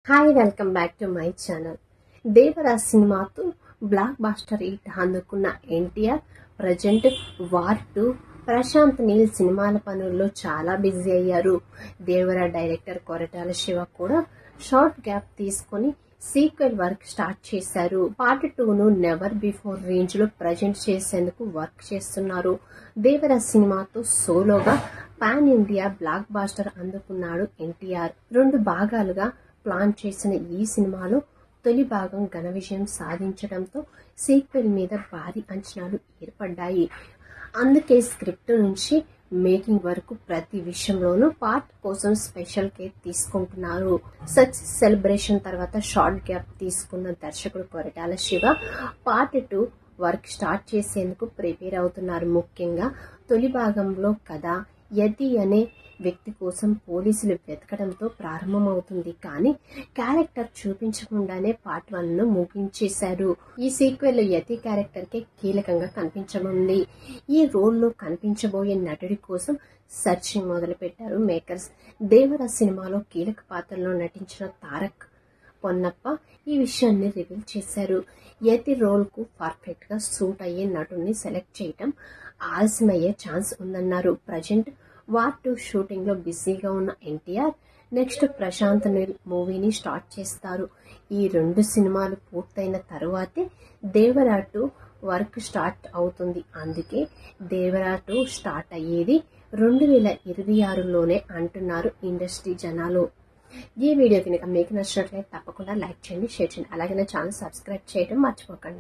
Hi welcome back to my channel. Devara సినిమాతో black buster hit అందుకున్న NTR present war 2 Prashanth Neel సినిమాల పనుల్లో చాలా బిజీ అయ్యారు. దేవరా డైరెక్టర్ కొరటాల శివ కూడా షార్ట్ గ్యాప్ తీసుకొని సీక్వెల్ వర్క్ స్టార్ట్ చేశారు. పార్ట్ 2ను నెవర్ బిఫోర్ రేంజ్ లో ప్రజెంట్ చేసేందుకు వర్క్ చేస్తున్నారు. దేవరా సినిమాతో సోలోగా పాన్ ఇండియా బ్లాక్ బాస్టర్ అందుకున్నాడు ఎన్టీఆర్. 2 భాగాలుగా ప్లాన్ చేసిన ఈ సినిమాలో తొలి భాగం ఘన విజయం సాధించడంతో సీక్వెల్ మీద భారీ అంచనాలు ఏర్పడ్డాయి. అందుకే స్క్రిప్ట్ నుంచి మేకింగ్ వరకు ప్రతి విషయంలోనూ పార్ట్ కోసం స్పెషల్ కేర్ తీసుకుంటున్నారు. సక్సెస్ సెలబ్రేషన్ తర్వాత షార్ట్ గ్యాప్ తీసుకున్న దర్శకుడు Koratala Shiva part 2 work start చేసేందుకు ప్రిపేర్ అవుతున్నారు. ముఖ్యంగా తొలి భాగంలో కథ యతి అనే వ్యక్తి కోసం పోలీసులు వెతకడంతో ప్రారంభమవుతుంది. కానీ క్యారెక్టర్ చూపించకుండానే పార్ట్ 1ను ముగించేశారు. ఈ సీక్వెల్ లో యతి క్యారెక్టర్ కే కీలకంగా కనిపించనుంది. ఈ రోల్లో కనిపించబోయే నటుడి కోసం సర్చింగ్ మొదలు పెట్టారు మేకర్స్. దేవరా సినిమాలో కీలక పాత్రలో నటించిన తారక్ పొన్నప్ప ఈ విషయాన్ని రివీల్ చేశారు. యతి రోల్ కు పర్ఫెక్ట్ గా సూట్ అయ్యే నటుడిని సెలెక్ట్ చేయటం ఆలస్యమయ్యే ఛాన్స్ ఉందన్నారు. ప్రజెంట్ వార్ 2 షూటింగ్ లో బిజీగా ఉన్న ఎన్టీఆర్ నెక్స్ట్ ప్రశాంత్ నీల్ మూవీని స్టార్ట్ చేస్తారు. ఈ 2 సినిమాలు పూర్తయిన తరువాతే దేవరా 2 వర్క్ స్టార్ట్ అవుతుంది. అందుకే దేవరా 2 స్టార్ట్ అయ్యేది 2026లోనే అంటున్నారు ఇండస్ట్రీ జనాలు. ఈ వీడియో కనుక మీకు నచ్చినట్లయితే తప్పకుండా లైక్ చేయండి, షేర్ చేయండి. అలాగే నా ఛానల్ సబ్స్క్రైబ్ చేయడం మర్చిపోకండి.